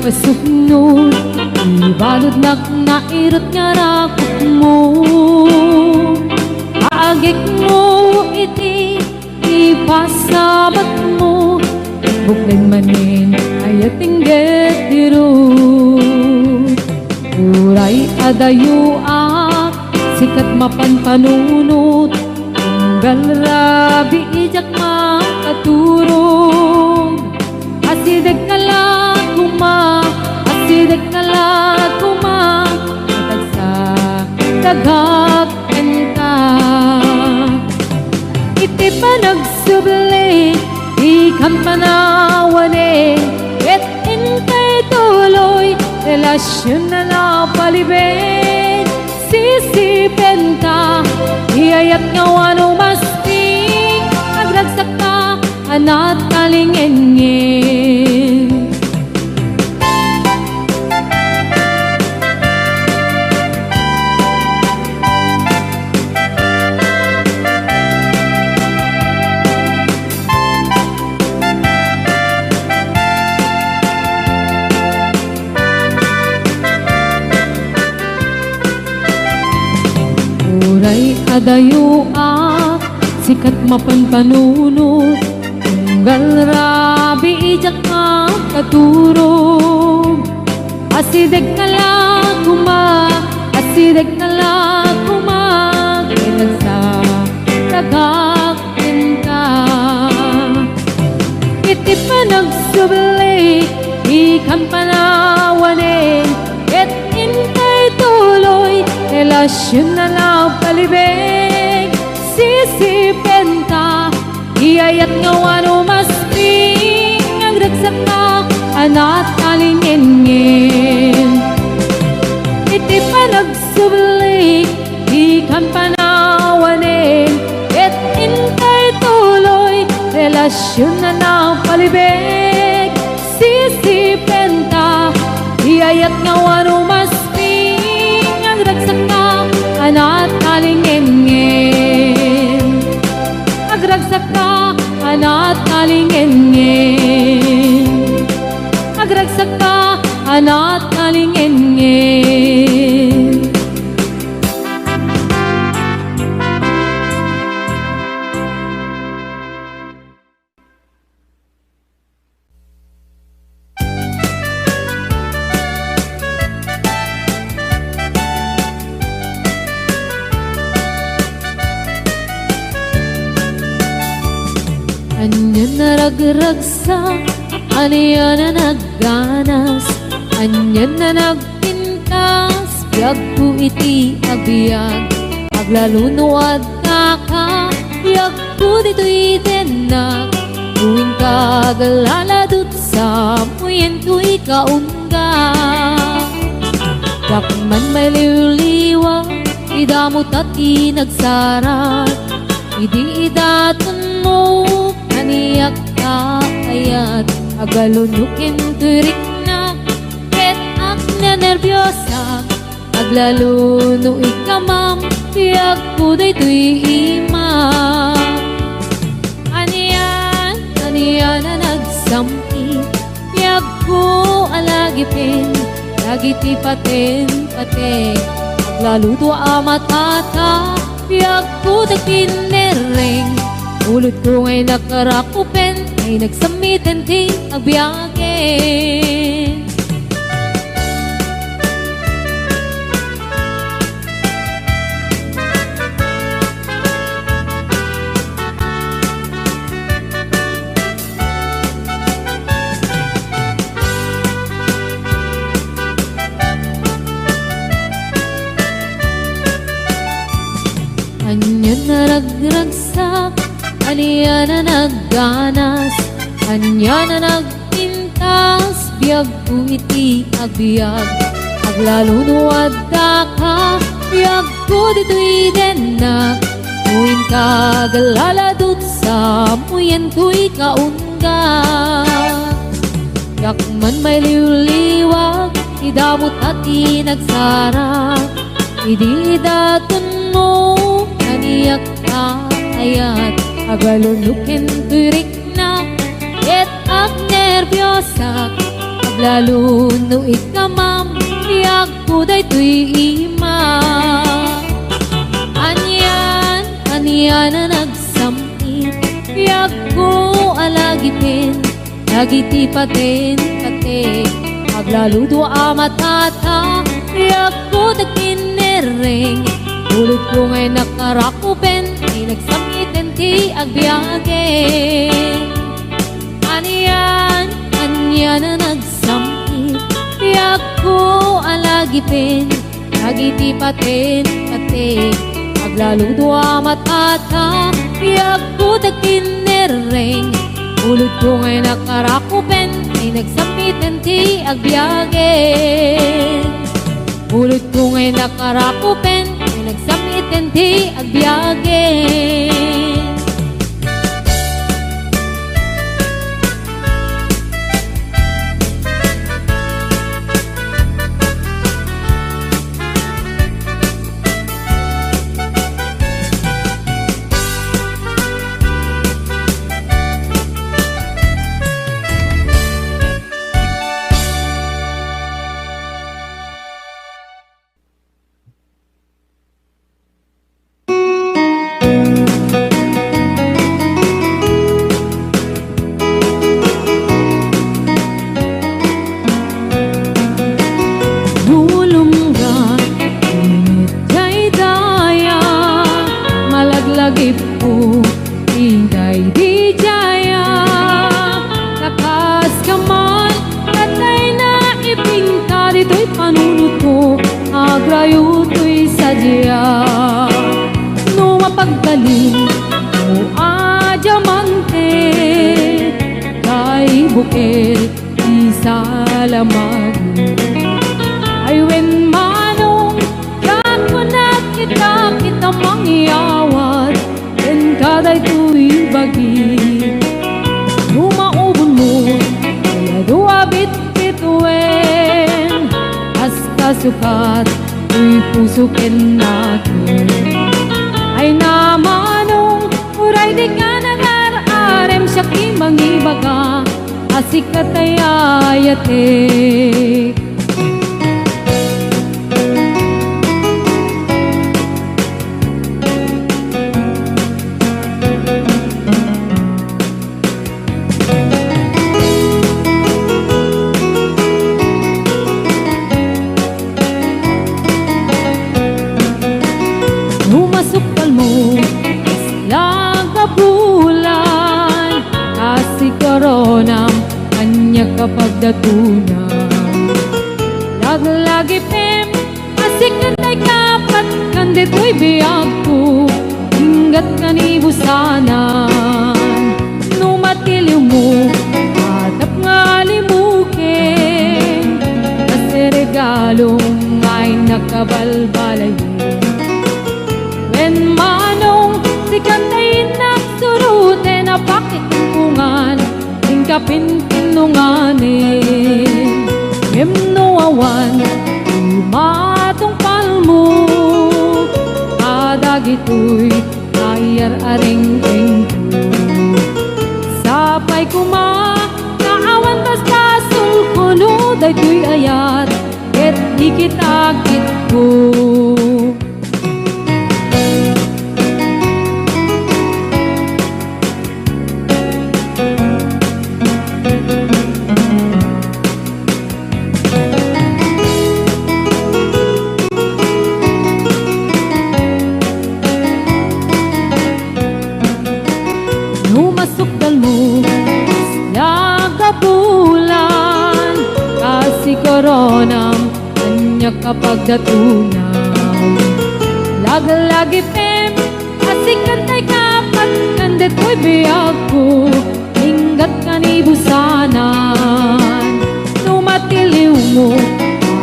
pasunod ibalod nak nairot nga rakot mo agik mo iti ipasabat mo buklen manin ay atingget dirut uray adayo ak sikat mapanpanunot tunggal rabi ijak makaturong asideg kala kuma asideg kala kuma katagsa tagak ka iti panagsubli ikam panawane et intay tuloy relasyon na napalibig sisipin ka iyayat nga wano masting nagragsak ka anat kalingengin adayo ak sikat mapanpanunot tunggal rabi ijak makaturog asideg kala kuma asideg kala kuma kinagsa tagakin ka iti panagsubli ikam panawanin et intay tuloy relasyon na napalibig sisipin ka iyayat nga wano masting agragsak ka anat kalingengin iti panagsubli ikam panawanin et intay tuloy relasyon na napalibig sisipin ka iyayat nga wano masting agragsak ka anat kalingengin agragsak ka anat kalingengin agragsak ka anat kalingengin Anya naragragsak, anya na nagganas, anya na nagpintas, biyag ko iti abiyag, aglalunuad ka ka, biyag ko dito'y denag, tuwing kagalaladot sa muyen ko'y kaungga. Dakman may liwliwa, idamot at inagsarat, idi idaton mo, kaniyak ka ayat agalunukin turik na ket ak na nervyosa aglaluno ikamam tiyak ko daytoy imam aniyan na nagsampi tiyak ko alagipin lagiti paten aglaluto amatata tiyak ko dagpinereng ulot ko ngay nakarakupen ay nagsamitin ti agbiyakin anya naragragsak anya na nagganas, anya na nagpintas, biyag ko iti agbiyag. Aglalunuad ka ka, biyag ko dito'y denag, muin kagalaladot sa muyen ko'y kaungga. Yakman may liwliwag, idamot at inagsara, idi daton mo, kaniyak ka ayat, agalunukin turik na et ak nervyosa Lalo no ikamam Iyag ko day tuy ima Anyan na nagsamit Iyag ko alagitin Lagiti patin kate Aglaludo amat ata Iyag ko tagkinereng Ulit ko ngay nakarakupen Ay nagsamitin ti agbiyagen Anyan na nagsamit Iyag ko alagipin Lagiti patin kate Aglaludo amat ata Iyag ko tagkinereng Ulit ko ngay nakarakupen Ay nagsamitin ti agbiyagen Ulit ko ngay nakarakupen Ay nagsamitin ti agbiyagen sukat uy pusukin natin ay namanong uray di ka nangararem siya kimangibaga asikatayayate kapag datunan laglagi pem asik kanday kapat kandito'y biyag ko hinggat kanibusanan numatiliw mo atap nga limukin kasi regalong ay nakabalbalayin when manong si kanday nagsurute na pakitungan kapintinunganin Memnoawan Umatong palmo Adagito'y ayar-aring-ring Sapay kuma Naawan basta sulkulo Dayto'y ayat Ket ikitakit ko koronam kanya kapag datunaw laglagi pem asik kantay kapat kandet ko'y biyag ko hinggat kanibusanan numatiliw mo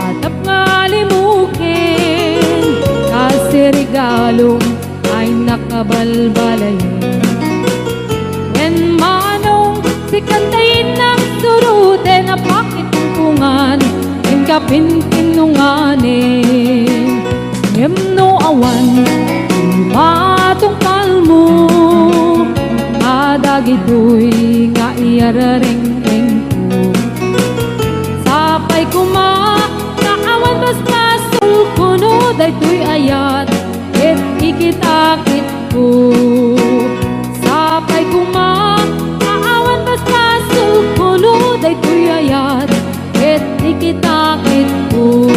atap nga limukin kasi regalong ay nakabalbalayin when manong si kantayin ng surute na pakitungan kapintinunganin Memno awan Matong palmo Adagito'y nga iyararing-ring ko tikitakit ko. Sapay kumang aawan basta sulkulo day tuyayat ket tikitakit ko.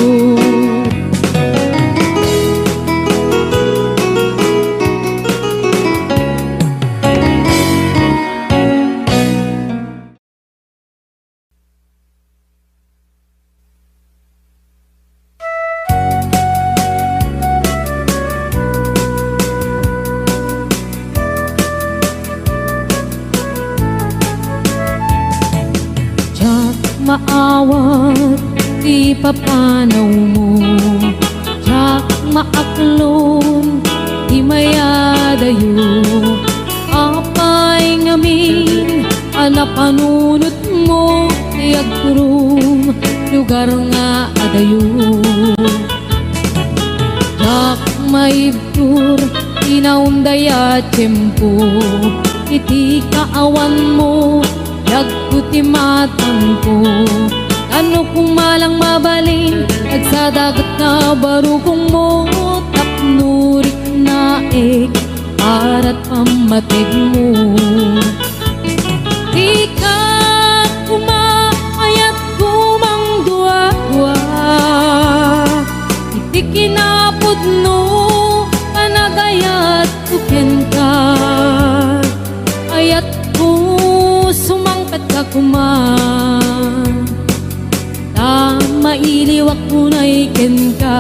Maawat di papanaw mo, jak maaklon di mayadayo. Apay ngamin anapanunot mo iagrum lugar nga adayo. Jak maibtur inaundaya tiyempo, iti kaawan mo yagkuti matang ko. Ano kumalang mabaling nagsadagat na barukong mo, tapnurik na para't pamatig mo. Di ka kumayat kumang dua-dua, iti kinapod no panagayat tuken ka. Ayat ko sumangkat ka kuman, mailiwak mo na iken ka.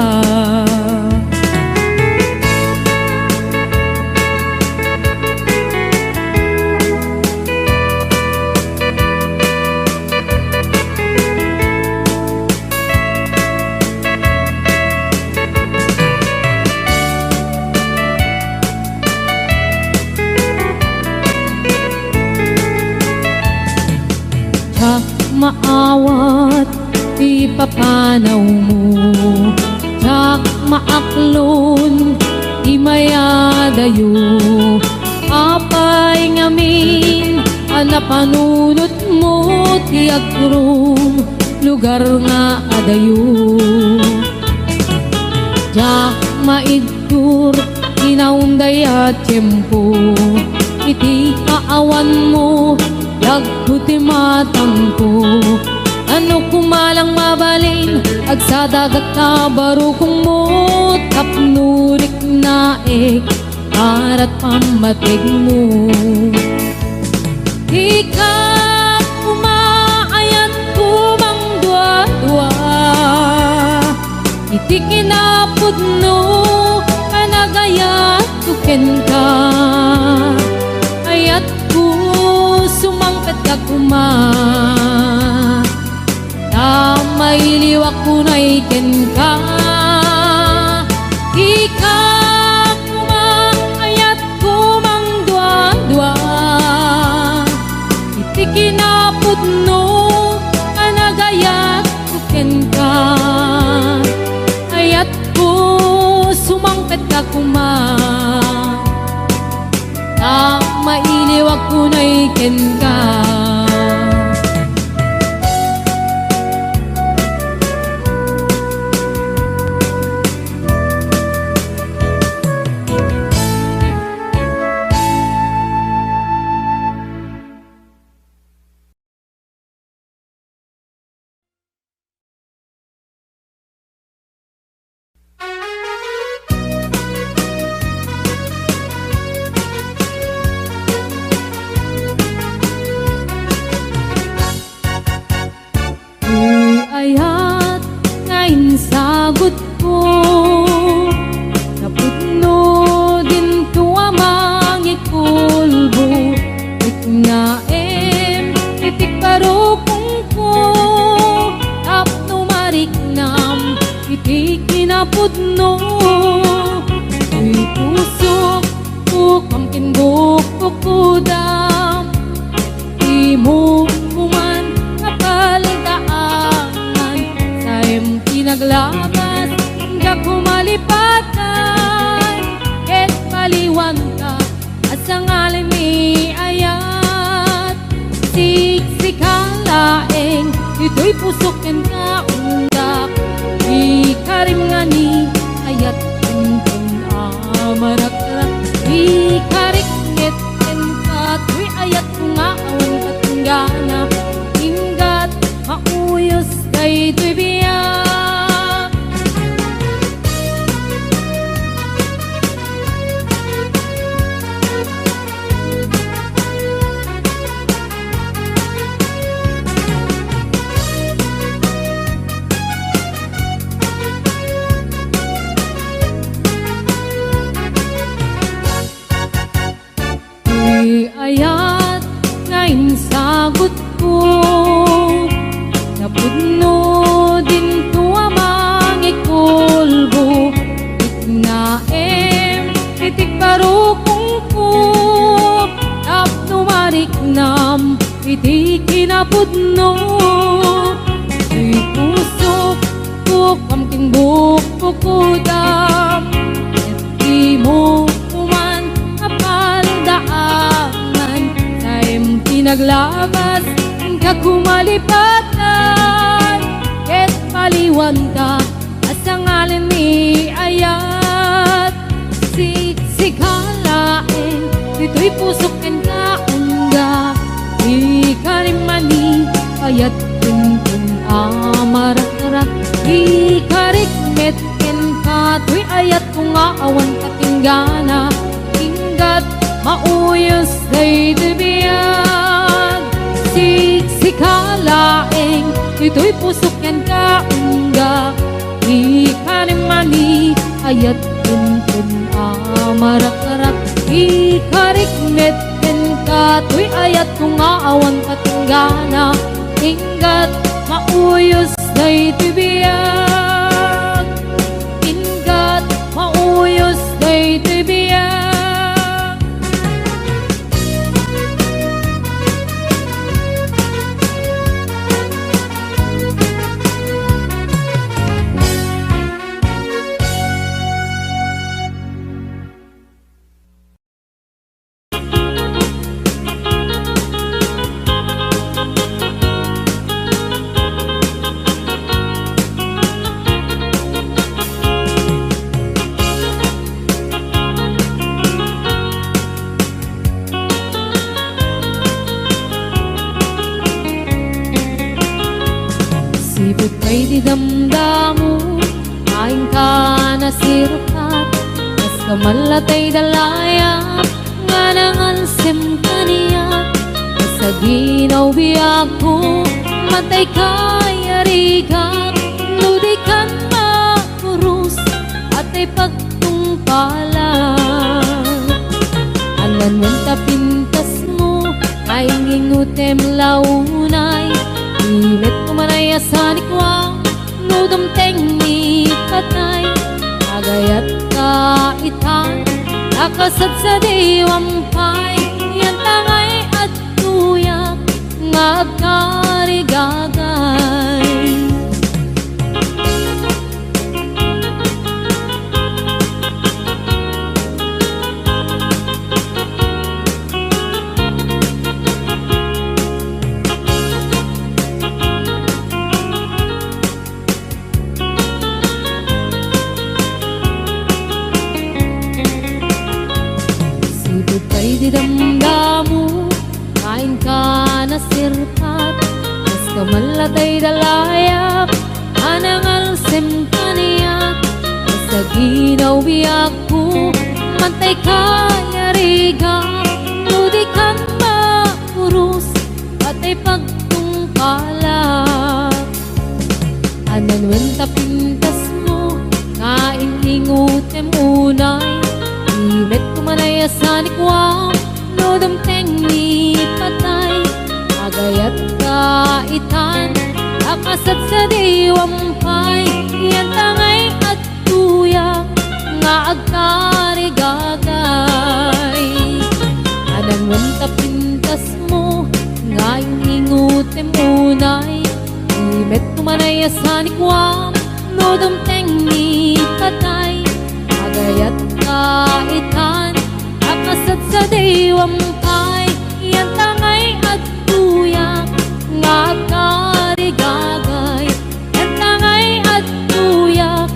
Jak maawat di papanaw mo, jak maaklon di mayadayo. Apay ngamin anapanunot mo ti agrum lugar nga adayo. Jak maidtur inaundaya tiyempo, iti kaawan mo yagkuti matang ko. Ano kumalang mabaling agsadagat na barukong mo, tapnurik na para't pamatig mo. Di ka kumaayat kumang dua-dua, iti kinapod no panagayat tuken ka. Ayat ko sumangkat ka kuman, mailiwak ko na iken ka. Di ka kumayat kumang dua-dua, iti kinapod no panagayat tuken ka. Ayat ko sumangkat ka kuman, mailiwak ko na iken ka. Ayat ngayon sagot ko, napudno din ko amang ikulbo. Iknaem itik parokong ko, tapno mariknam itik kinapudno. Uy pusok ko kamkindok ko kudam, imo kuman kapaldaan. Sayem kinaglagas hangga kumalipatan, ket paliwan ka asa ngalan mi ayat. Siksikalaeng ito'y pusok ken ka undak, ikarim nga ni ayat kuntun marakrak ikarikngit ken katoy ayat nga awan katinggana inggat mauyos kay toy biyak. Ayat ngayon sagot ko napudno din to amang ikulbo itnaem itik barukong ko tapno mariknam iti kinapudno di puso ko kamking buko kudam iti mo kuman apaldaangan taim pinaglabas ka kumalipatan ket paliwan ka asa ngalan ni ayat siksikalaen dito'y pusok ken kaungga ikarimani ayat tuntun amarak-arak ikarikmet ken katoy ayat kung awan katinggana inggat mauyos day dibiyag siksikalaeng ito'y pusok yan kaungga ikarimani ayat tuntun amarak-arak ikarikmet ken katoy ayat kung awan katinggana inggat mauyos day dibiyag inggat mauyos day dibiyag. Sibot kay di damdamu kain ka na sirukat kas kamalatay dalaya nga nangalsim kaniya sa ginaw biyak ko matay kay arigak nudikan makurus at ay pagtungpalan anan mong tapintas mo ay ngingutem launay ilet kumanay asanikwa nudom teng ni patay agayat kaitan nakasad sa diwampay yan tangay at tuyak nga agkarigagay. Di damdamu kain ka na sirpat kas kamalatay dalayap anangalsim kaniyak sa ginaw biyak ko mantay kaya riga nudikan makurus at ay pagtungkalak anan wenta pintas mo kain ingutem unay imet kumanay asanikwa nodam teng ni patay agayat kaitan akasat sa diwampay yan tangay at tuyak nga agkarigagay anang wanta pintas mo nga ingutem unay imet kumanay asanikwa nodam teng ni patay agayat kaitan akasat sa diwampay yan tangay at tuyak nga agkarigagay yan tangay at tuyak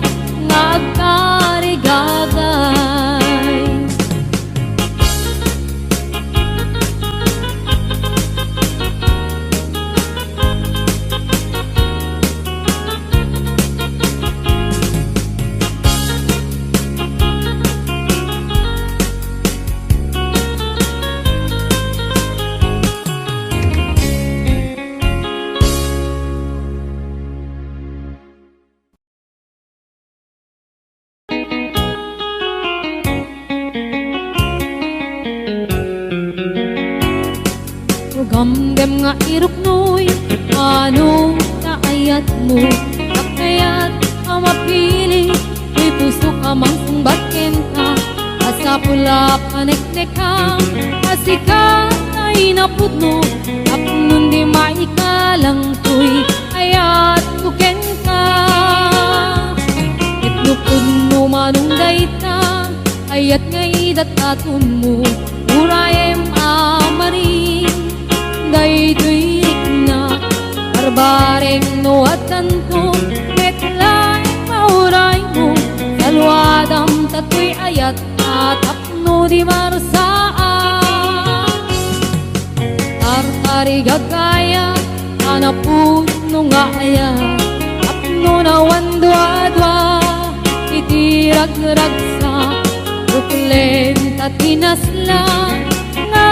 nga agkarigagay. Nugamgam nga iruknoy, ano naayat mo, kakayat ang mapili, may puso ka mang sumbatin ka, asa pula panek-nek ka, asika na inapudno, tapnon di maikalang tuy, ayat kuken ka. Itlupod mo manunggay ta, ayat ngay datatun mo, urayem amaring, daytoy na, barbareng no at tanto, metlay mauray mo, salwadam tatoy ayat, atapno di marasaan. Tartari gagaya, anapun no nga ayat, apno na wandwa-dwa, itirag-ragsa, ruklen tatinasla, nga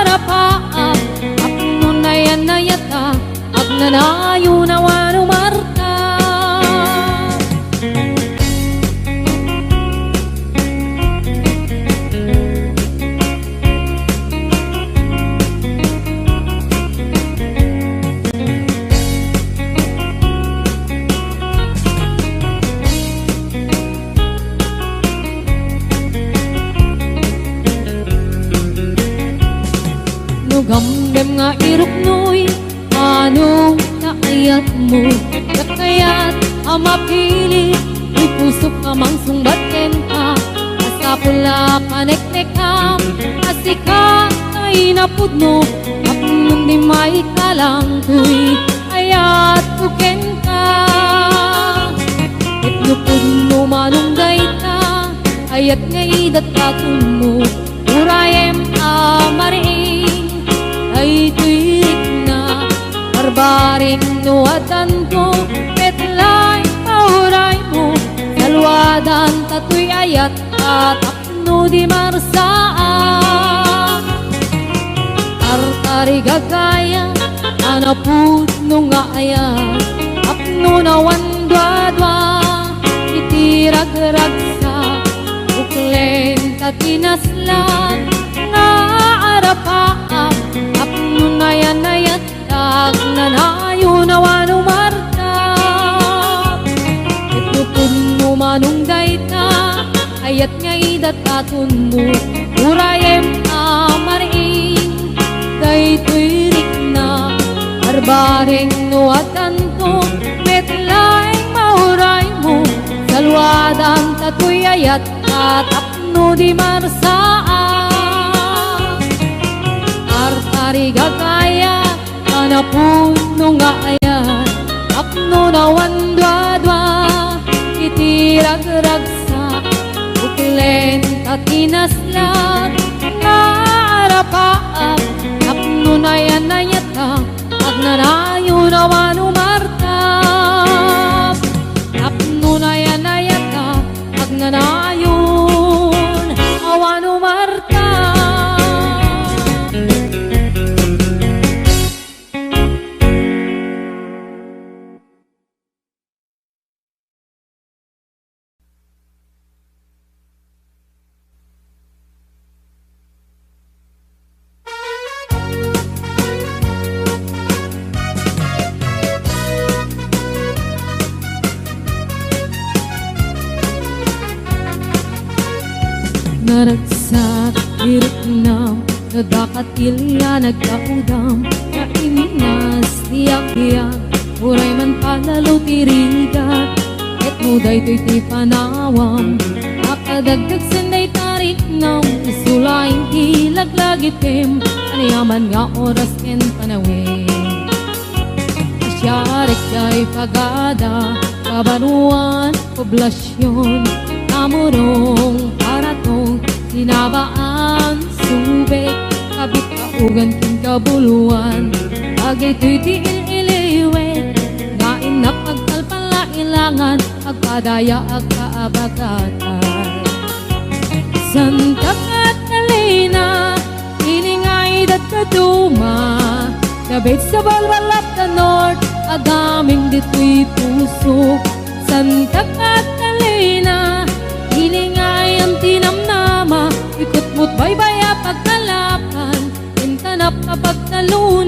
arapaan, apno na yan na yata, agnanayo na wano marta. Nugamgam nga iruknoy, ano naayat mo, kakayat ang mapili, may puso ka mang sumbatin ka, asa pula panek-nek ka, asika na inapudno, apnon di maikalang tuy, ayat kuken ka. Itlupod mo manunggay ka, ayat ngay datatun mo, urayem amaring, ay tuwik na, barbaring nuwatan ko, metlay mauray mo, salwadan tatoy ayat, atapno di marsaan. Tartari gagaya, anapud no nga ayat, apno na wandwa-dwa, itirag-ragsa, uklen tatinaslan, nga arapaan, apno na yan na yatag, nanayo na wano marta. Itlupod mo manunggay ta, ayat ngay datatun mo, urayem amaring, daytoy rikna, barbareng nuwatan ko, metlay mauray mo, salwadan tatoy ayat, atapno di marsaan. Tartari gagaya, anapun no nga ayat, apno na wandwa-dwa, itirag-ragsa, uklen tatinaslan, nga arapaan, apno na yan na yata, agnanayo na wano marta. Apno na yan na yata, agnanayon na wano marta. Naragsak, iriknam, nagkakatilya, nagkaudam, kaiminas, tiyak-tiyak, uray man palalo tirigat, et muday to'y ti panawam, akadagdag sanday tarik nam, isulaing ilaglagitim, anayaman nga oras ken panawin. Asyarek kay pagada, kabanuan, poblasyon, namurong paratong, sinabaan, subek, kabit kaugan king kabuluan, agay to'y tiil-iliwet, ngain na pagtalpalailangan, agpadaya agkaabagatan. Santa Catalina, iningay dat kaduma, kabit sa balbalap na north, agaming dito'y puso. Santa Catalina, iningay ang tinamnama, ikot mo't baybaya pagkalapan, intanap na pagtaluna.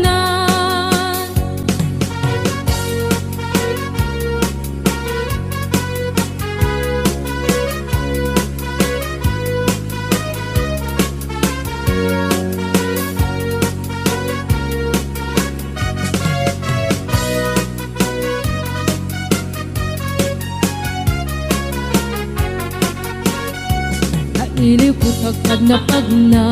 Pagkag na pag na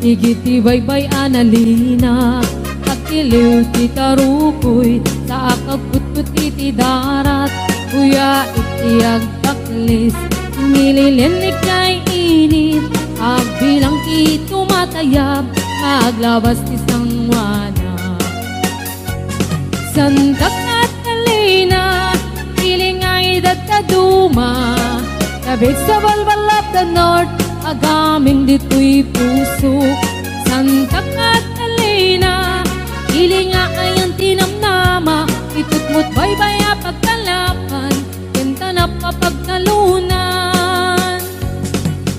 igiti baybay analina Agiliw ti tarukoy sa akagputput iti darat Kuya iti agtaklis nililinig kay init Agbilang ti tumatayab maglabas ti sangwana Santa Catalina ilingay dataduma Tabig sa balbal of the north agaming dito'y puso Santa Catalina ilinga ayang tinamnama itutmut baybaya pagkalapan kenta na papagtalunan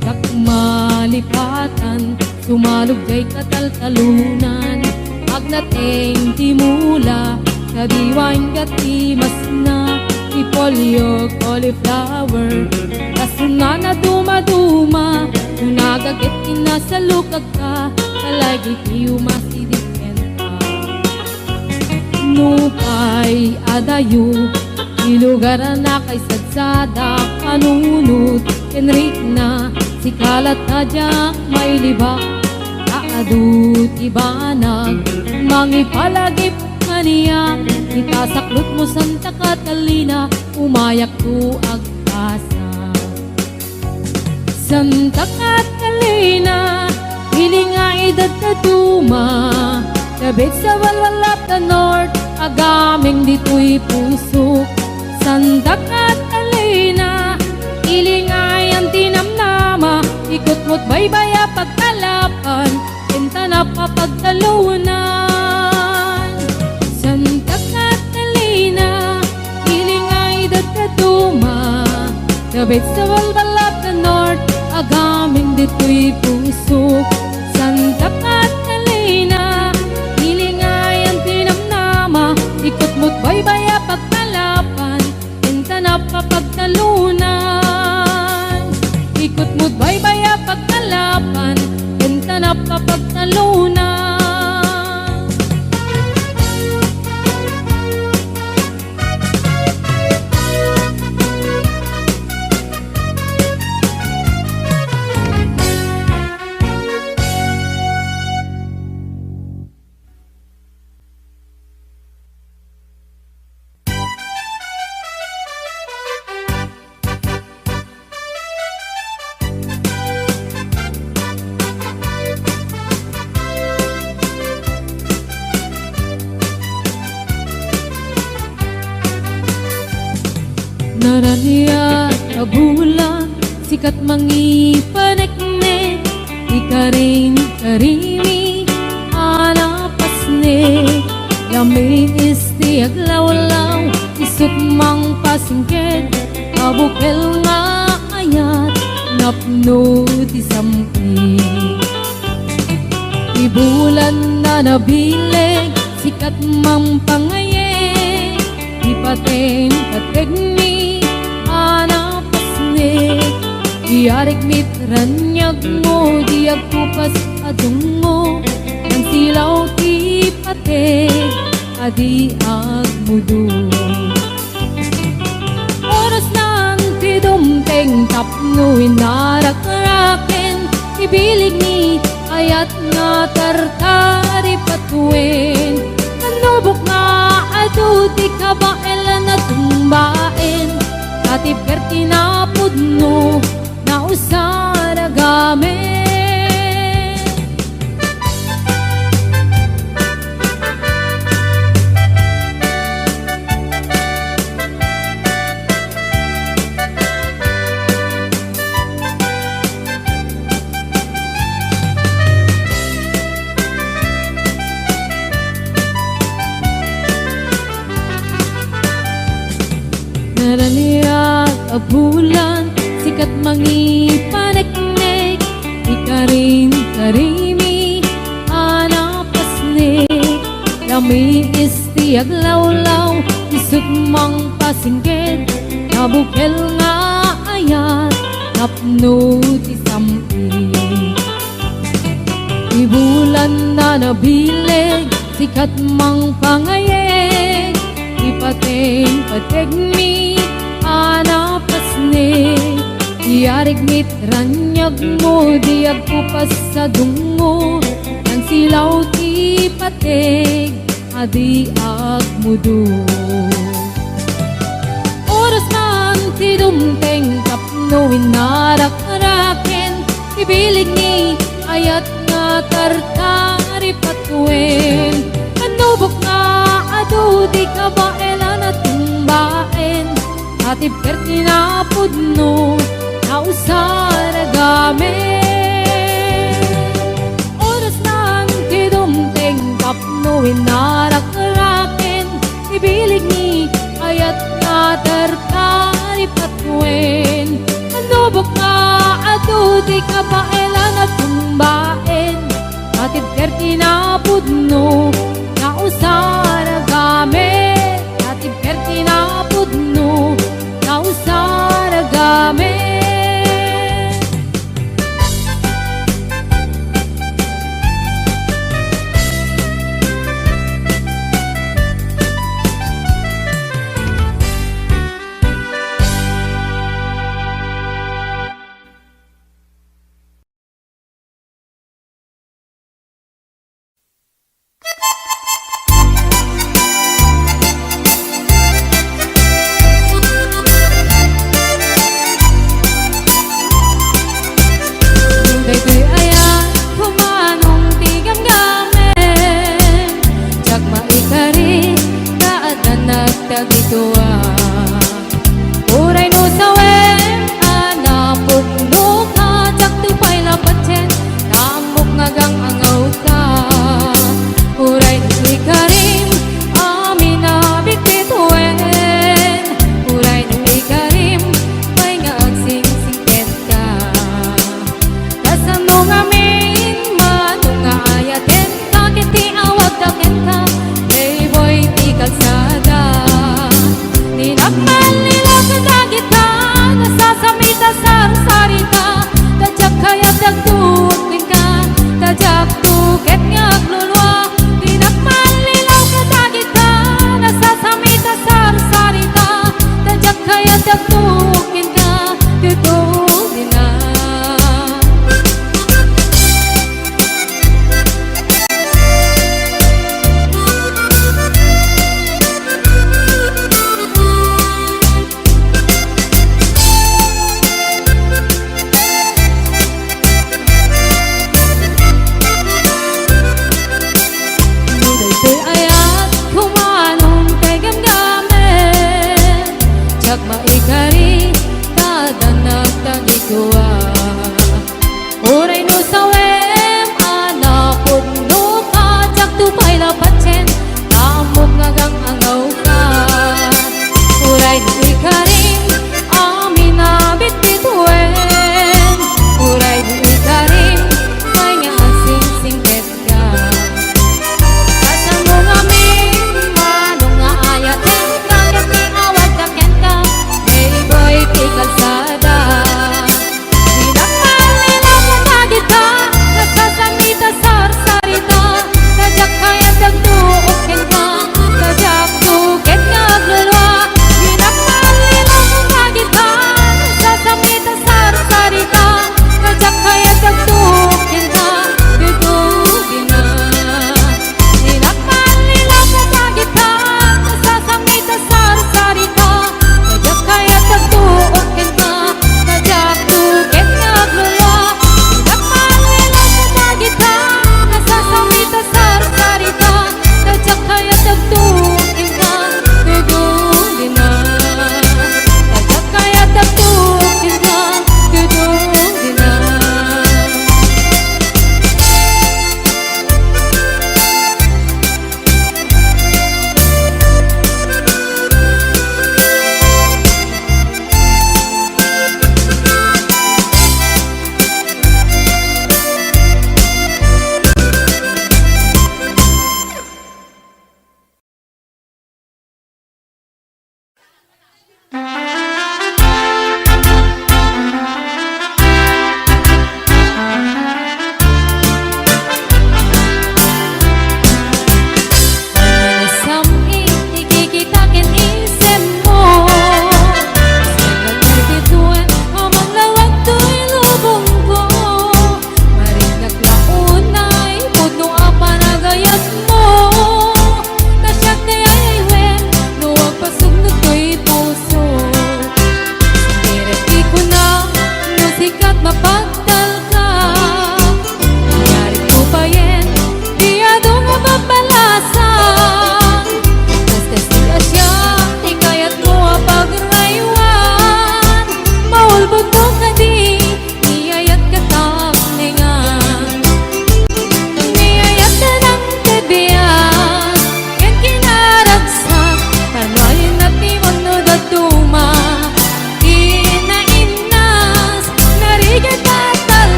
Kakmalipatan sumalugay kataltalunan Agnateng timula kabiwain katimas na Ipolyo cauliflower Kasuna na dumaduma Nagagit ina sa lukag ka Kalagi kiyo masidiken ka Nupay adayo Ilugaran na kay sadsada Panunod Kenrik na Sikalat na diyak may libak Kaadut ibanag Mangipalagip kaniya Itasaklot mo Santa Catalina Umayak tu agkasa Santa Catalina Hilingay dadaduma Tabit sa walwal of the north Agaming dito'y puso Santa Catalina Hilingay ang tinamnama Ikot mo't baybaya pagkalapan Kinta na papagtalunan Santa Catalina Hilingay dadaduma Tabit sa walwal of the north Agaming dito'y puso Santa Catalina Hilingay ang tinamnama Ikot mo't baybaya pagkalapan Kinta na papagtalunan Ikot mo't baybaya pagkalapan Kinta na papagtalunan Naraniya kabulan sikat mangipanekne ikarin karimi anapasne lamig isti aglawlaw isut mang pasingket abukel nga ayat napno ti sampi ibulan na nabileg sikat mang pangaye ipaten kategni Diarik mitranyag mo, diag kupas adung mo Nang silaw ti pateg, adi agmudo Oras lang ti dumteng tapno inarakraken Ibilig ni ayat nga tartari patuin Nanubok nga adu ti kabael na tumbain Katip kerti na pudno na usara gamit Naraniya kabulan sikat mangipaneknek ikarin karimi anapasne lami isti aglawlaw isut mang pasingket nabukel nga ayat napno ti sampi ibulan na nabileg sikat mang pangayeg ipaten pategmi anapasne Diarigmit ranyag mo, diag kupas sa dungo, ang silaw ti patig, adi ag mudo. Oras man ti dumteng kapno inarak-araken, ibilig ni ayat nga tartari patuin. Anubok nga ado di ka baelan at tumbaen, atib kerti na pudno, na usara gamen. Oras lang ti dumteng kapno inarak-araken, ibilig ni ayat nga tartari patuin. Anubok nga ado di ka baelan at tumbaen, atib kerti na pudno, na usara gamen. Atib kerti na pudno, na usara gamen.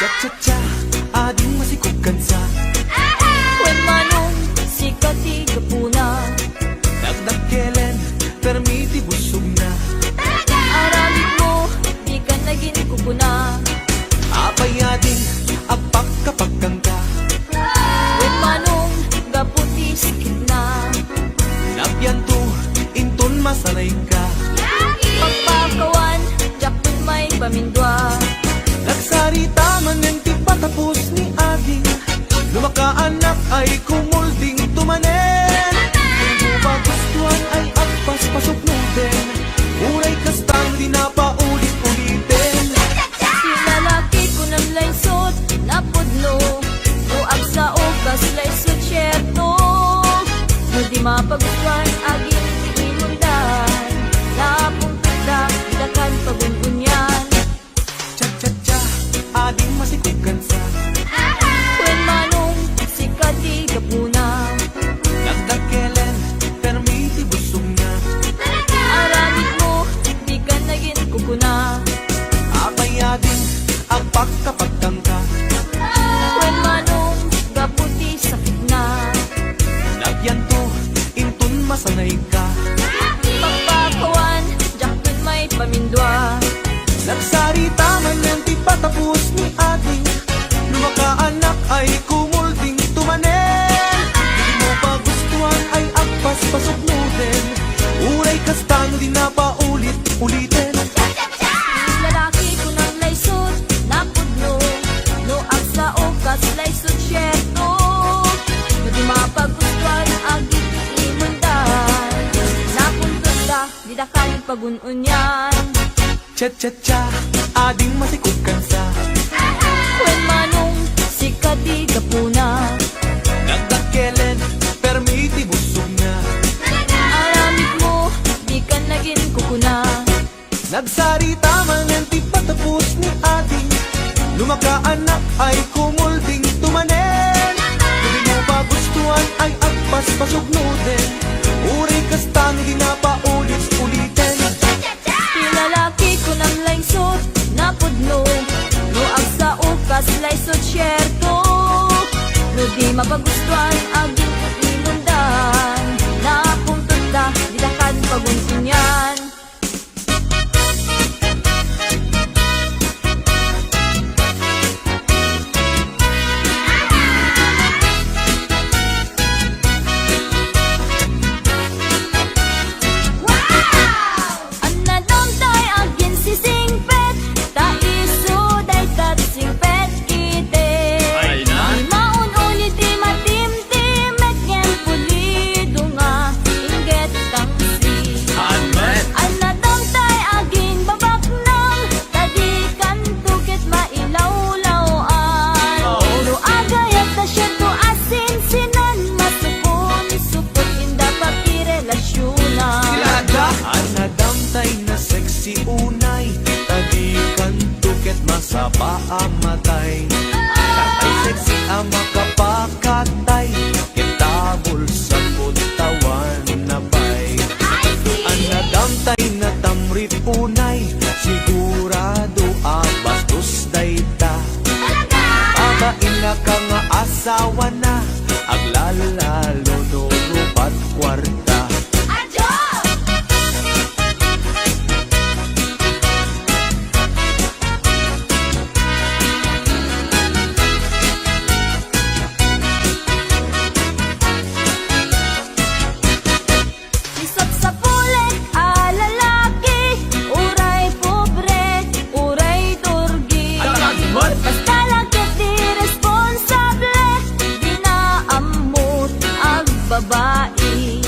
Cha-cha-cha, ading masikugkan sa When manong sikati kapuna, dagdag kelen, permiti busog na. aramid mo, di ka naging kukuna. Apay ading, apak kapag kangka. When manong gaputi sikit na, Napyanto, inton masanay ka. pagpakawan, jakpon may pamindwa. Nagsarita man yung ti patapos ni ading, lumakaanak ay kumulding tumanen. Kung mo ba gustuhan ay agpas pasok mo din, uray kastang di na paulit-ulitin. Sinalaki ko ng laysot, napudno, muag sa okas laysot syerto. No di mapagustuhan, aging imundan, napuntada, dakan pagungunyan. Cha-cha-cha, ading masikugkan sa When manong sikati kapuna, dagdag kelen, permiti busog na. aramid mo, di ka naging kukuna. Apay ading, apak kapag kangka. When manong gaputi sakit na, Nagyanto, inton masanay ka. pagpakawan, jakpon may pamindwa. Nagsarita man ng ti patapos ni ading, lumakaanak ay kumulding tumanen. Hindi mo pa gustuhan ay agpas pasok mo din, uray kastang di na paulit-ulitin. Lalaki ko ng laysot, napudno, no ang sa okas laysot syerto. No di mapagustuhan, agit imundan, napuntada, di dakan pagununyan. Cha-cha-cha, ading masikugkan sa When manong sikati kapuna, dagdag kelen, permiti busog na. aramid mo, di ka naging kukuna. Nagsarita man ng ti patapos ni ading, lumakaanak ay kumulding tumanen. Hindi mo pa gustuhan ay agpas pasog mo din, uray kastang di na paulit-ulitin. Lalaki ko ng laysot, napudno, no ang sa ukas laysot syerto. No di mapagustuhan, aging imundan, napuntada, di dakan pagunsunyan. Anadong tay agin si singpet, taiso day kat singpet ite. Ay na. Di maun ulit di matim-tim, et ken pulido nga, inget kang si. Anadong tay agin babak nang, tadi kan tukit mailawlawan. No agayat na siya to asin sinan, masupon supot inda papirelasyonan. Anadamtay na sexy unay, tadikan tuket masapa amatay. Katay sexy ama kapakatay, kitabol sa putawan na bay. Anadamtay na tamrit unay, sigurado bastos dayta. Abain na ka nga asawa na, aglalalo no rupat kwarta. Isap sa pulik, lalaki, uray pobre, uray turgi. Basta lagkat di responsable, di na amot ang babae.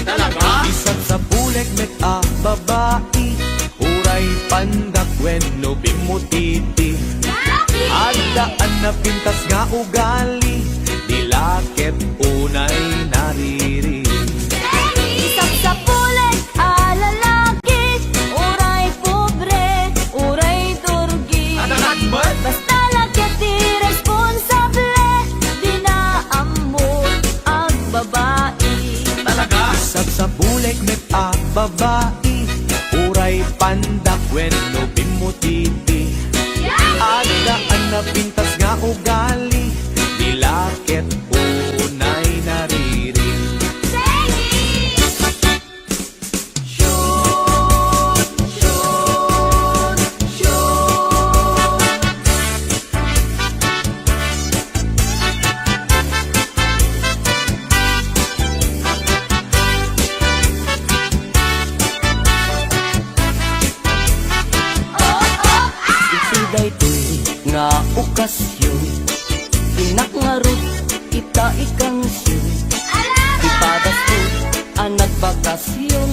Isang sa bulik met a babae, uray pandak when no bimutiti. Adaan na pintas nga ugali, dilakit unay nariri. Isap sa pulik, lalaki, uray pobre, uray turgi. Basta lagkat di responsable, di na amot ang babae. Isang sa bulik met a babae, uray pandak when no bimutiti. Adaan na pintas nga ugali, nilakit unay nariring. Shoot, shoot, shoot. Itiday to'y nga okasyon, inakngarot ita ikansyon, ipadas ko ang nagbakasyon,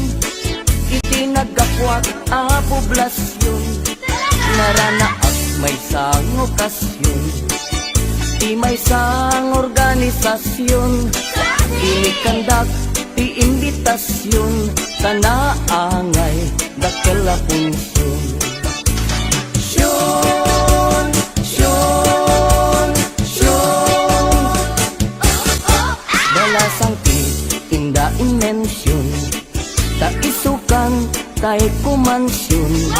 itinagakwat a poblasyon, naranaak may sang okasyon, di may sang organisasyon, inikandak ti imbitasyon, tanaangay dakela punsyon. Syon, syon, syon. Balasang ti inda inmensyon, ta isukan tay kumansyon,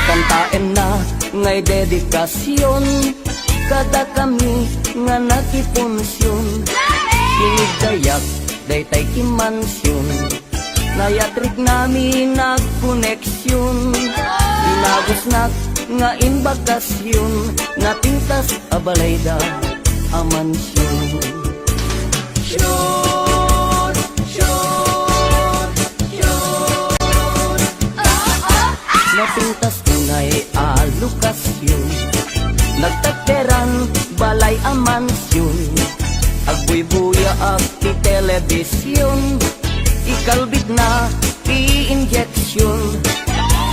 kantaen na ngay dedikasyon, kada kami nga nakipunsyon, kinigdayak day tay kimansyon, nayatrik nami nagkoneksyon, inagos na nga imbakasyon, napintas abalayda amansyon. Shoot, shoot, shoot. Napintas tunay alokasyon, nagtateran balay amansyon, agbuy-buya ag ti telebisyon, ikalbit na ti injeksyon,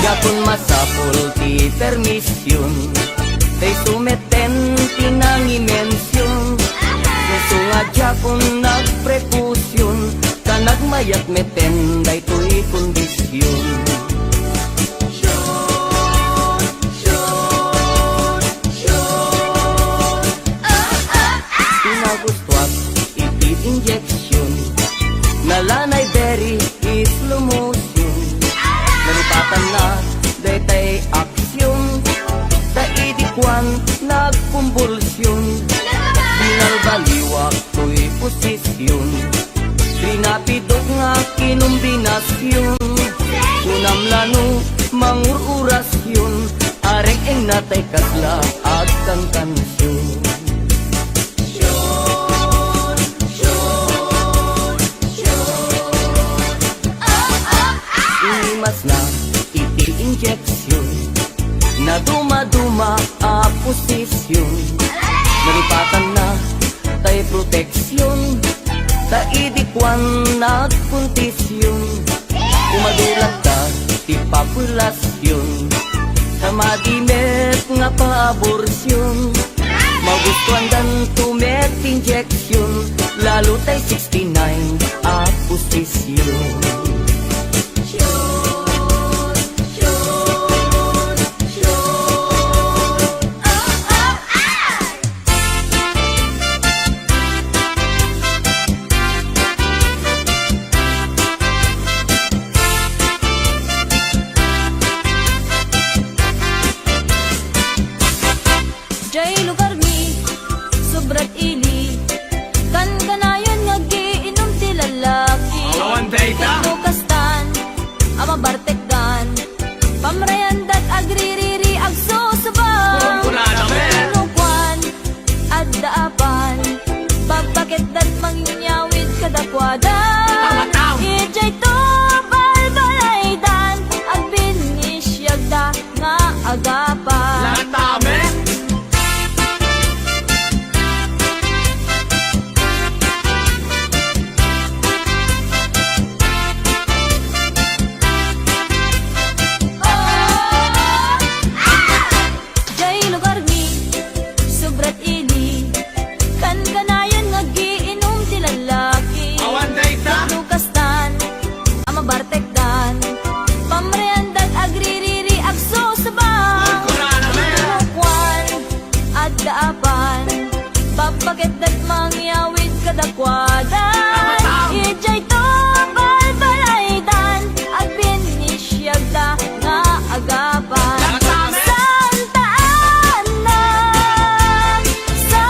yakon masapol ti permisyon, tay sumeten ti nangimensyon, kusunga jakon nagprekusyon, kanagmayat meten day to'y kondisyon. Shoot, shoot, shoot. Pinagustuak iti injeksyon, nalanay very slow motion, naripatan na daytay aksyon, taidikwan nagkumbulsyon, binalbaliwak to'y posisyon, pinapidok nga kinumbinasyon, kunamlano mangururasyon, areng eng natay kasla at kang kansyon. Shoot, shoot, shoot. Inimas na iti injeksyon, na duma-duma a posisyon, naripatan na tay proteksyon, taidikwan nagpuntisyon, umadulat ka ti populasyon, sa madimet nga paaborsyon, magustuhan dan tumet injeksyon, lalo tay 69 a posisyon. Jay lugar mi, sobrat ili, kan kanayon nga giinom ti lalaki. Awan data. Lukastan, ama bartekdan, pamrayandat agririri agsusubang. Kurkurada, men. Lukwan, addaapan, pagpakit dat mangyawid kadakwada. Tama-tama. Ijay to balbalaydan, agbinisyagda nga agapan. Latame. Jay lugar mi, sobrat ili, kan kanayon nga giinom ti lalaki. Awan data. Lukastan, ama bartekdan, pamreandat agririri agsusubang. Kurkurada, men. Lukwan, addaapan, babagit dat mangyawid kadakwada. Tama-tama. Ijay to balbalaydan, agbinisyagda nga agapan. Tama-tama. Saan taanan, sa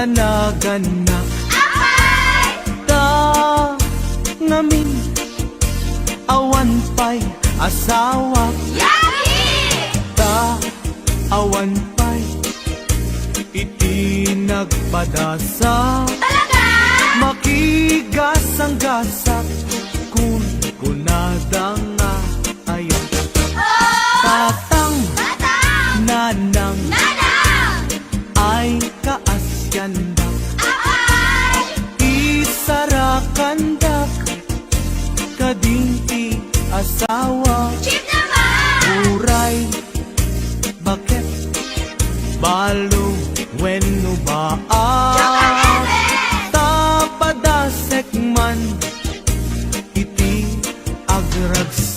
nanaganak. Ta ngamin awan pa'y asawa. Ta awan pa'y iti nagpadasa. Makigasang gasak kun kunada nga ayon. Tatang nanang ay kaasyandak. Isarakandak kadinti asawa. Uray bakit balo wenno ba tapadasek man iti agragsak.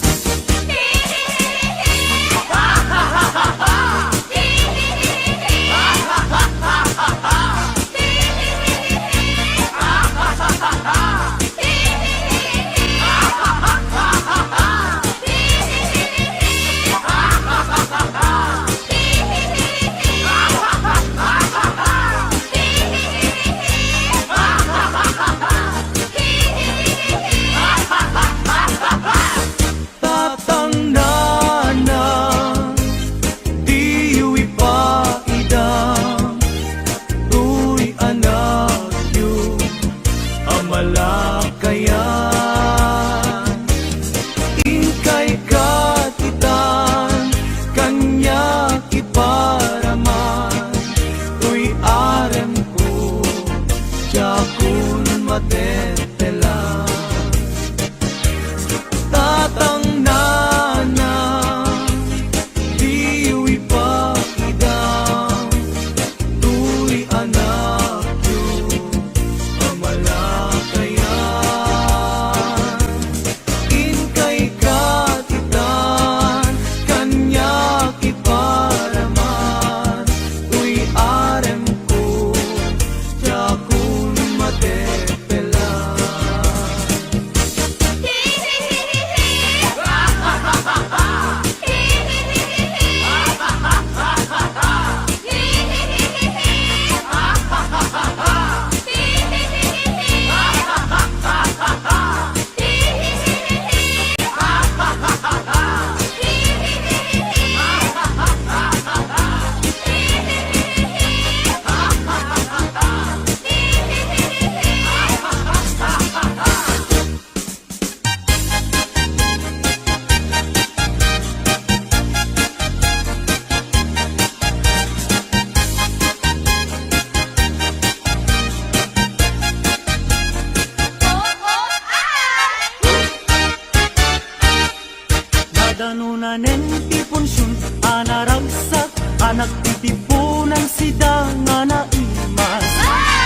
Danunanen tiponsyon anaragsak anak titipunan sida nga naimas.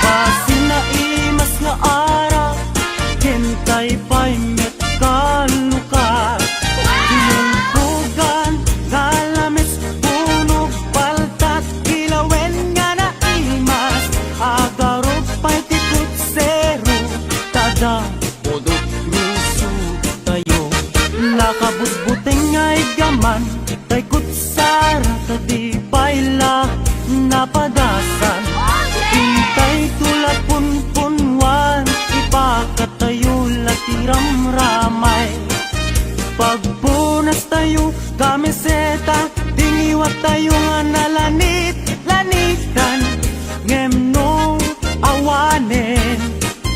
Basin na imas nga ara kentay pa'y met kalukat. Tinungkugan galamis punog paltat kilawen nga naimas. Agarot pa'y tikot zero tada bodot luso tayo. Nakabutbuteng ay gaman tay kutsara tadi paila napadasan. Intay tulad punpunwan ipakatayo latiram ramay. Pagpunas tayo kamiseta tingiwat tayo nga nalanit lanitan ngemno awanen.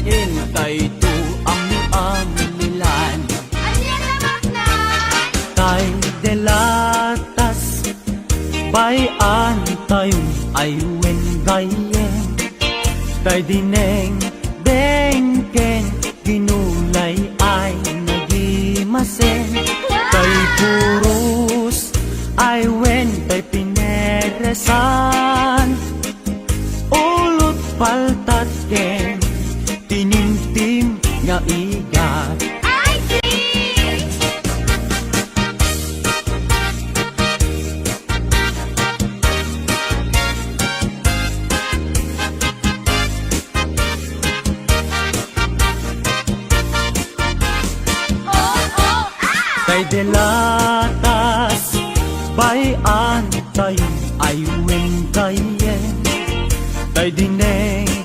Intay to amilan tay delatas bayan tayong aywen gayen. Tay dineng dengken ginulay ay nagimasen. Tay purus aywen tay pineresan. Ulot paltat ken tinintim nga igat. Kay delatas bayan tayo aywen kayen. Tay dineng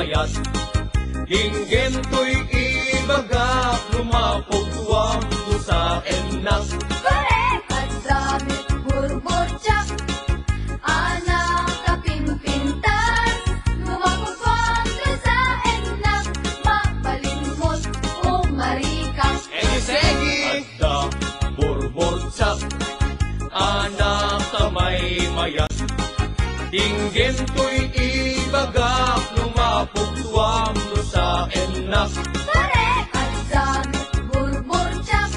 mayat. Dinggin to'y ibaga, lumapog tuwang sa enak. Correct! At damit burbotsak, anak kapimpintas, lumapagwang sa enak, mabalimot o marikas. Egi-segi! Adda, burbotsak, anak kamay mayat. Dinggin to'y ibaga, lumapog tuwang sa enak. Correct! At damit burbotsak,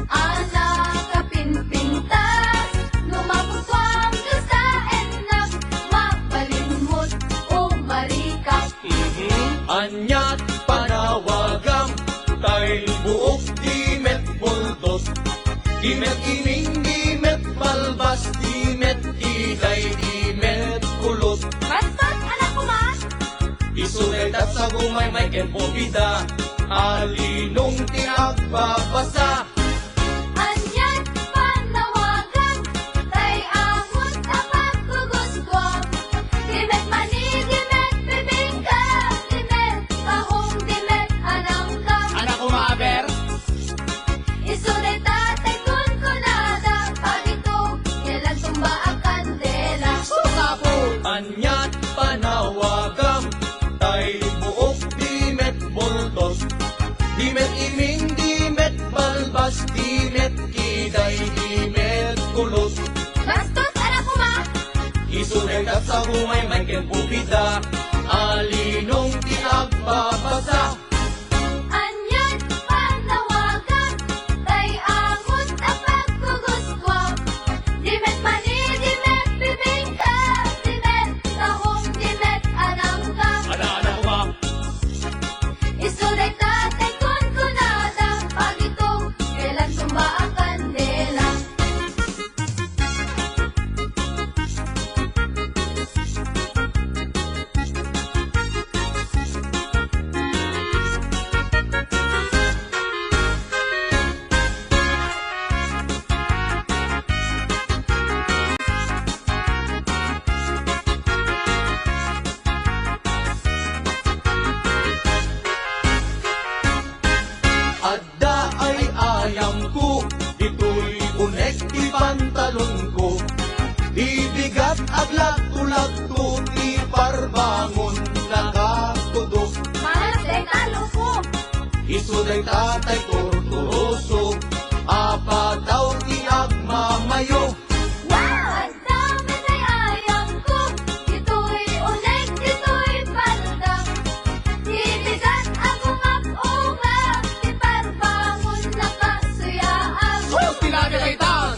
anak kapimpintas, lumapagwang sa enak, mabalimot o marikas. Anyat panawagang, tay buok dimet buldos. Dimet iming, dimet balbas, dimet iday, dimet kulot. Bastos, anak ko ma! Isunay tat sa gumay may ken pobida, alinong tiagbabasa. Anyan panawagan, tay amon sa pagkugusgwang. Dimet mani, dimet bibingka, dimet kahong, dimet anangka. Anak ko maaber, Isunay tatay kun kunada, pagito, kailan tumba ang kandela. anyat panawagang, tay buok dimet buldos. Dimet iming, dimet balbas, dimet kiday, dimet kulot. Bastos, anak ko ma! Isunay tat sa gumay may ken pobida, alinong tiagbabasa. Anyan panawagan, tay amon sa pagkugusgwang. Dimet mani, dimet bibingka, dimet kahong, dimet anangka. Ana ko ba? Isunay tatay kun kunada, pagito, kailan tumba ang kandela. Adda ay ayam ko, ito'y unek di pantalon ko. Ibigat aglat tulad ko, di parbangon nakatudok. Malas day talo ko. Isuday tatay torturoso, apa daw di agmamayo. Wow! Ang dami ay ayam ko. Ito'y unig, ito'y paldag. Ibigat ang ungap-ungap, di parbangon na kasuyaan. Tinagalitan!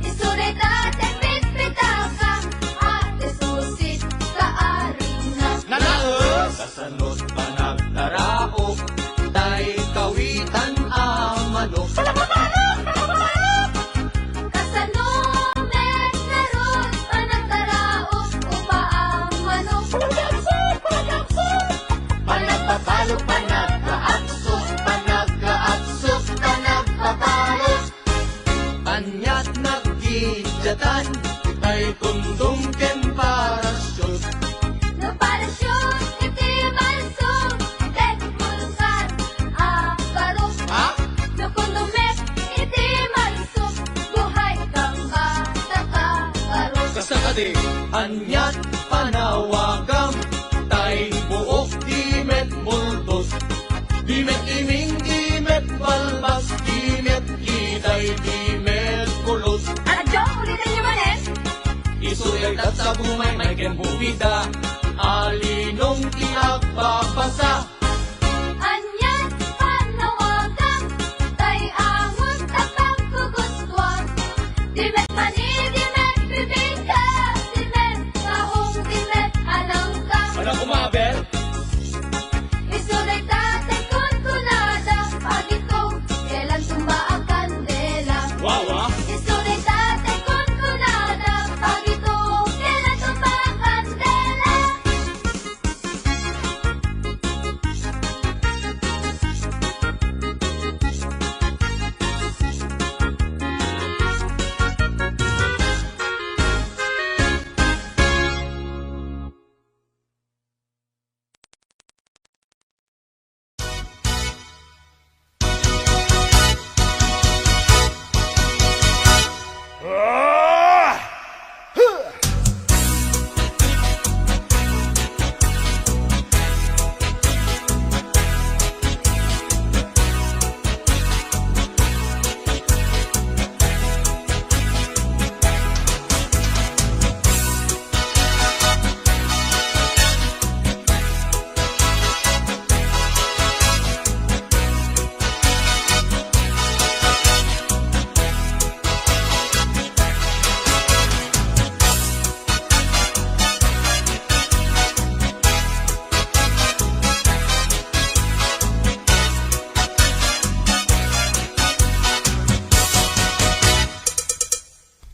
Isunay tatay pitpitaka, ate susit kaaring na. Nanaos! Kasanod pa nagtaraok, tay kawitan amanok. Kasanumet na ron, panagtaraot, upaang manok. Panagpapalok, panagkaaksok, panagkaaksok, panagpapalok. Anyat nagkidyatan, ay kundong ken parasyon. No parasyon, iti malsong, tet pulsar, akarok. Ha? No kundumet, iti malsong, buhay kang bata karok. Kasakadi, anyat panawagang, tay buok dimet buldos. Dimet iming, dimet balbas, dimet kiday, dimet kulot. Adyo, ulitin niyo man eh. Isuday tat sa gumay may ken bubida, alinong tiagbabasa. Anyan panawagan, tay amon sa pagkugusgwang. Dimet mani, dimet bibingka, dimet kahong, dimet anangka. Anak ko maaber, Isunay tatay kun kunada, pagito, kailan tumba ang kandela. wawa. Isunay tatay kun kunada, pagito, kailan tumba ang kandela.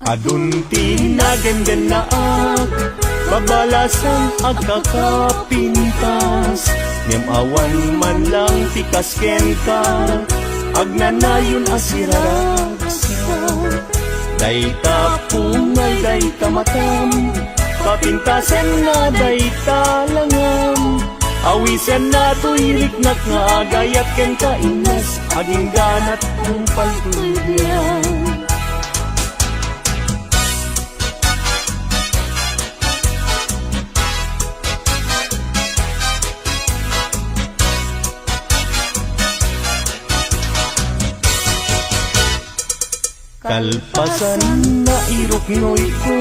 Adunti na genden na babalasan ag kakapintas. Ngem awan man lang tikas ken ka, ag nanayon asiraragsa. Day tapungay, day tamatam, papintasan na day talangam. Awisen na tuirik nak nga agayat ken kainas, aging ganat kung paltulyan. Kalpasan na iruknoy ko,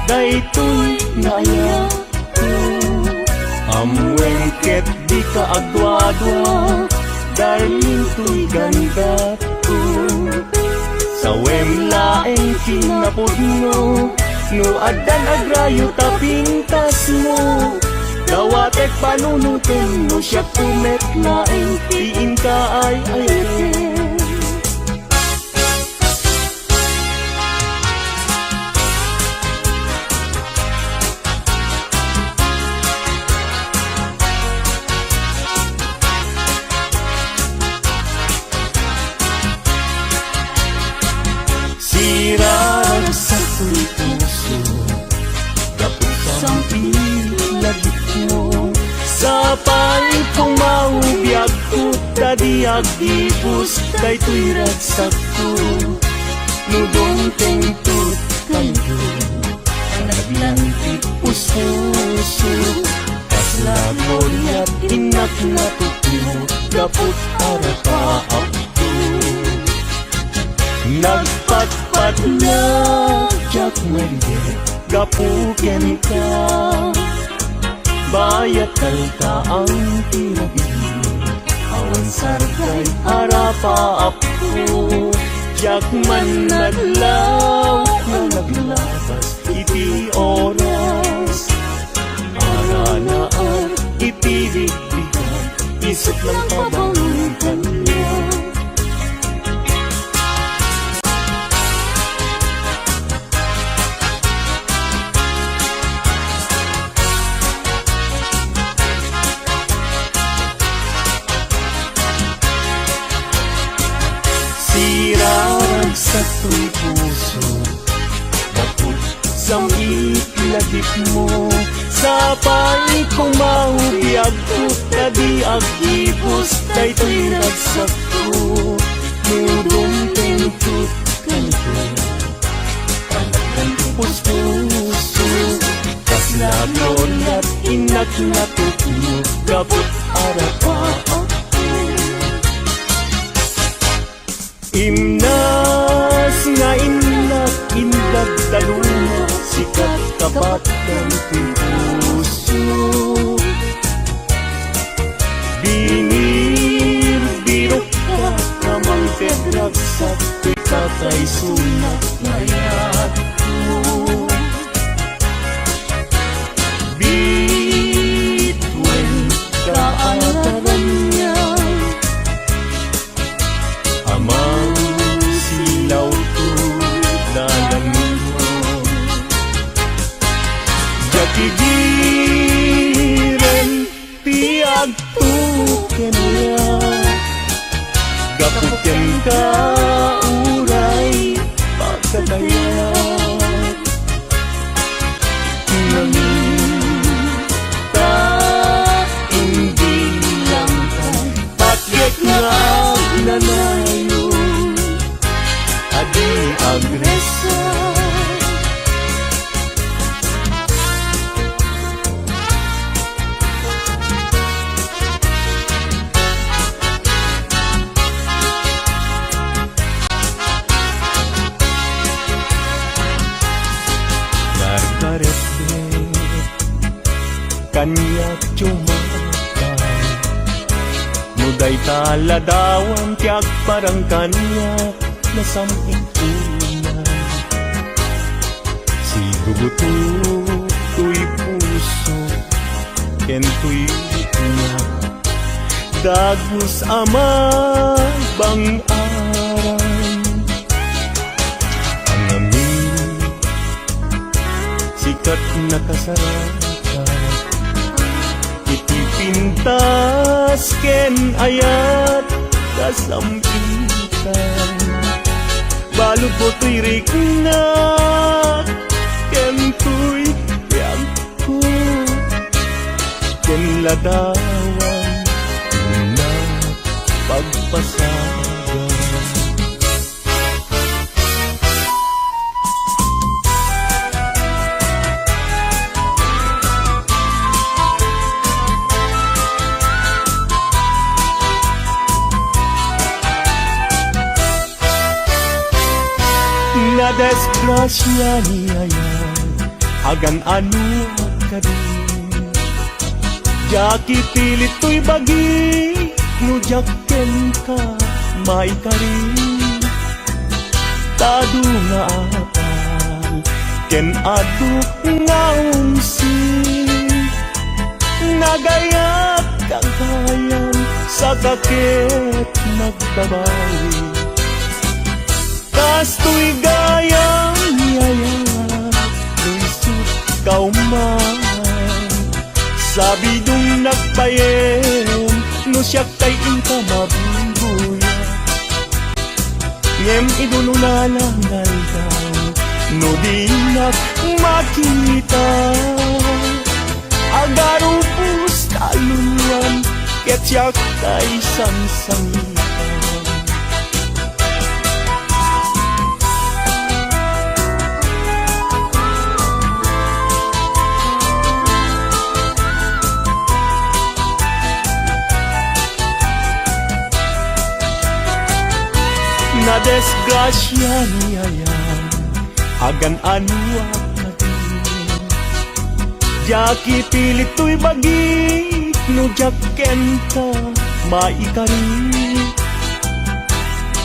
daytoy naya ko. Amwengket di ka agwa-adwa, darling to'y ganda ko. Sa wemlaeng kinapod mo, no adan agrayo tapintas mo. Dawatek panunutin mo siya kumetlaeng, tiin ka ay ayen. Sirarag sa tuloy puso, kapag sang pilagit mo. Sa palit kong maubiyag ko, tadi agipus, daytoy ragsak ko. Nudong tengtut kayo, naglantip puso. Kaslagolya't inak na tutumo, kapag arapaap ko. Nagpatpat na jak maliit, gapuken ka. Bayat kalka ang tinabili, awan sarkay harapa ako. Jak man naglaw na naglabas, iti oras. Ara na ang itiligbigan, isip lang pabangutan niya. Sirarag sa tuloy puso, kapag sang itlagip mo. Sa palit kong maubiyag ko, tadi agipus, daytoy ragsak ko. Nudong tentut kanto, talagang puso. Kaslagolya't inak na tutumo, kapag arapa ako. Imnas nga inak indag talunga, sikat kapat ng puso. Binir-birok ka namang tetrak sa pikatay sunak na yad ko. Bituin ka ataran niya, amang silaw ko dalan mo. Jatigiren tiag tuken niya, gapuken ka uray pagkatayat. Namita hindi lang kay patyek nga nanayo, adi agresa. Narkarete kanya cumakan, muday taladawan tiyak parang kanya nasamping tunay. Si gugutu tuy puso, ken tuy niya, dagus ama bang aran. Ang amin kat nakasarakan. Itipintas ken ayat kasampitan. Balog ko to'y riknak ken to'y yagko. Ken ladawan na pagpasagan. Na desgrasya niya yan, agan ano ka din. Jaki pilit to'y bagi, nujakken ka, may ka rin. Tado nga apal, ken ado nga umsin. Nagayat kagayan, sa kakit nagbabawi. Kasto'y gayang yaya, luisot kauman. Sabi dong nagpayen, no siya kay inka mabubuya. Ngem idununalangay daw, no di nak makita. Agarupos taluluan, ket siya kay sansangitan. Na desgrasya niya yan, agan ano ka din. Jaki pilit to'y bagi, no jakken ka, maikari.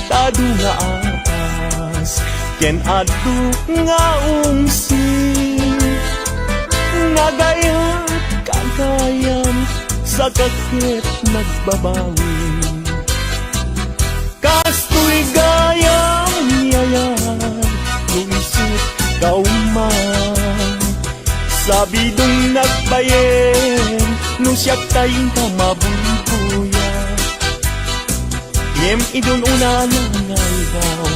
Tado nga apas, ken ado nga umsin. Nagayat kagayan, sa kakit nagbabawi. Kasto'y gayang yayan, lumisot kauman. Sabi dong nagbayen, no siya tayong kamabulbuya. Ngem idun unanangay daw,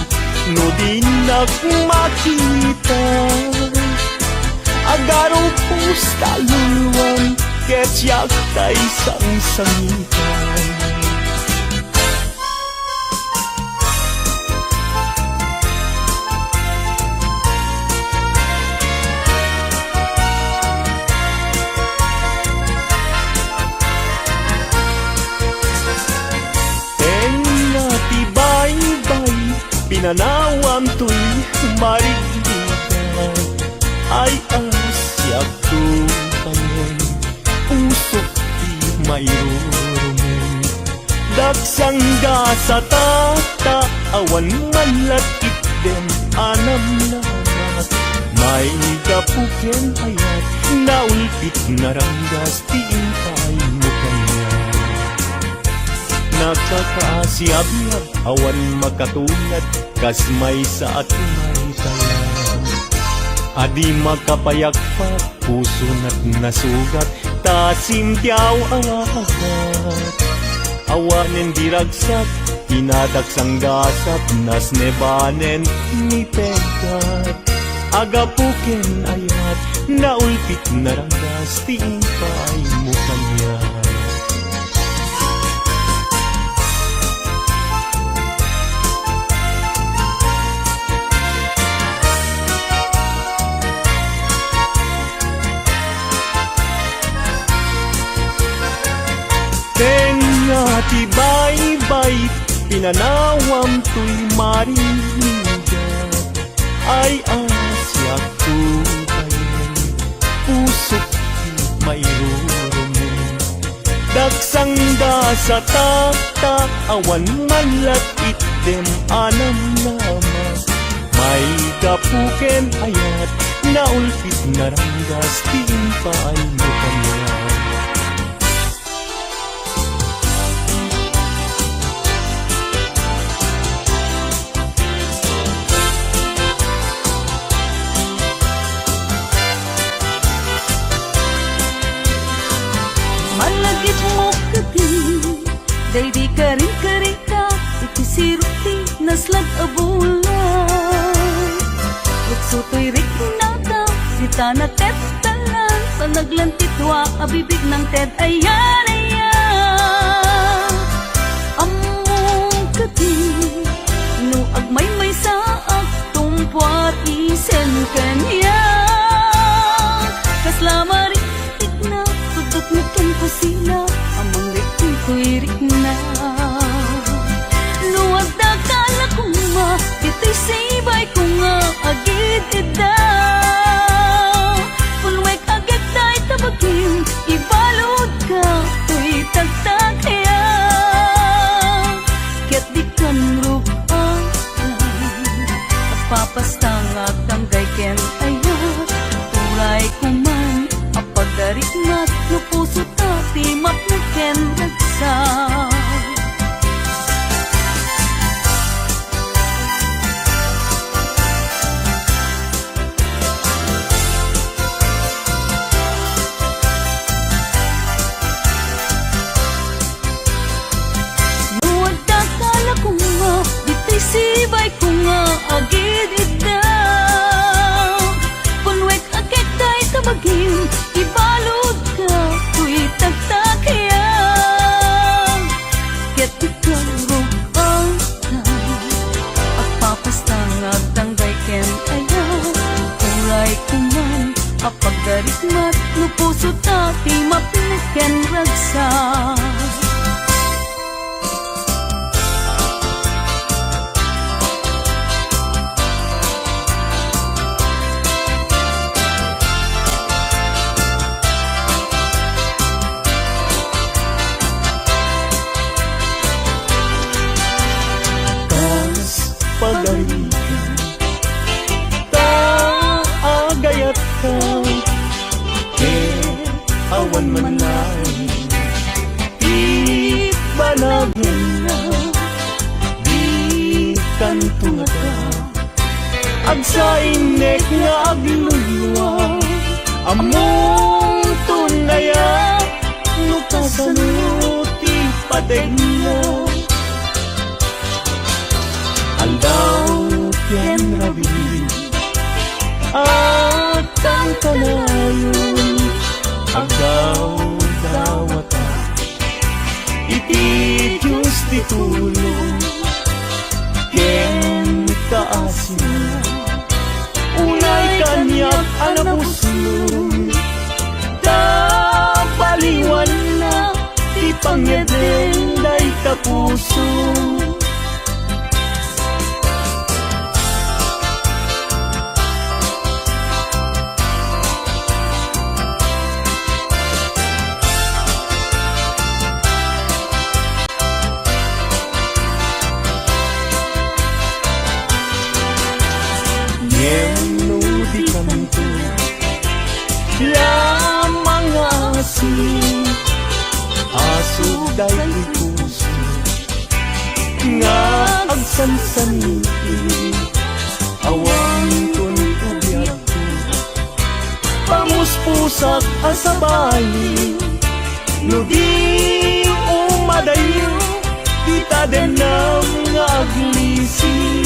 no di nagmakita. Agarong pusta luluan, ket siya tay sang-sangitan. Pinanawan to'y marigdigan, ay asyak tupanen, usok di mayroon. Daksang sa tata, awan man latit dem anam namat. May kapuken ayat, naulpit naranggas tiintay mo kanya. Nakakaasiyab-yab, awan makatunat, kas may sa atumay tayan. Adi makapayakpak, puso na't nasugat, tasimtiyaw awakat. Awanen diragsak, inadaksang gasap, nas nebanen ni pegat. Agapuken ayat, naulpit naranggas, tiintay mo kanya. Tibay-bay, pinanawam to'y marinigan. Ay asyak tubayin, pusok mayroon. Daksang sa tata, awan man latit dem anam naman. May kapuken ayat, naulpit naranggas, tiimpay mo kanya. Sutoy rik na daw, sita na tet talan, sa naglantitwa, abibig ng tet, ayan, ayan. Among kati, no agmay-may sa aktumpuat isen kanya. Kasla maritik na, tudot na ken ko sila, among rikin ko'y rik na. Luwag na kala ko nga, ito'y sibay ko nga, agit ida. Pulwek agit tayo tabagin, ibalod ka, ko'y tagtag kaya. Ket di kan rupan, napapastang at tanggay ken aya. Turay ko man, apagarit mat, no puso tati, map na ken nagsa. Sibay ko nga agid itaw. Punwek agad tayo tabagin, ibalod ka, ko'y tagtakya. Ket ikaw roon agpapastang agtanggay ken ayaw. Kuray ko man, apagarit mat, no puso tati, mapiniken ragsa. Pagalitan, taagayat ka, awan man lang, ibanagin na, di kantunga ka, agsainek nga agluluwa, among tunaya, nukasanuti padeg na. Aldaw ken rabi at ang kalayon, agaw dawata, iti Diyos titulong, ken kaasin, unay kanyak anapuslong, tapaliwan na, di pangedeng day kapusong. Asugday puso nga agsansaniti, awang tuntubyag ko, pamuspusak asabali, no di umadayo, kita din ng nga aglisi.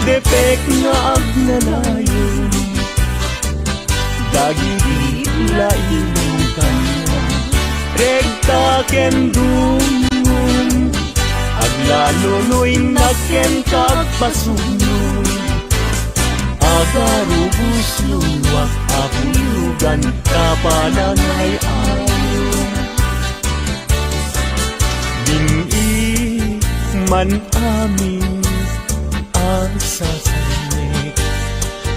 Depek nga agnanayon, dagiti laing kanya, regta ken dungon, aglalunoy na ken kagpasunon, agarubus luwak apulugan, kapanangay ayon. Dini man amin sasanek,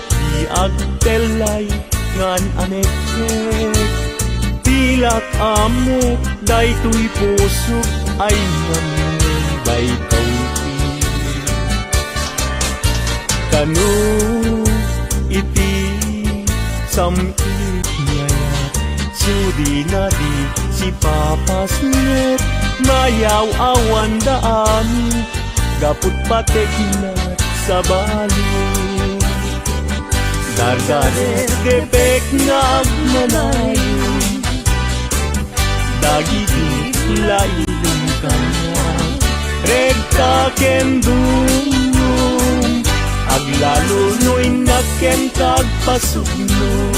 di agtelay ngan anek-nek, tilak amek, daytoy pusok ay namin baytaw kanu iti samit niya, sudi na di si papas net, mayaw awan daan, gaput patek na sa balo. Kargarer gepek ngag manayon Dagiti lailong kanya Rekta kendung Aglalo no'y naken kagpasugno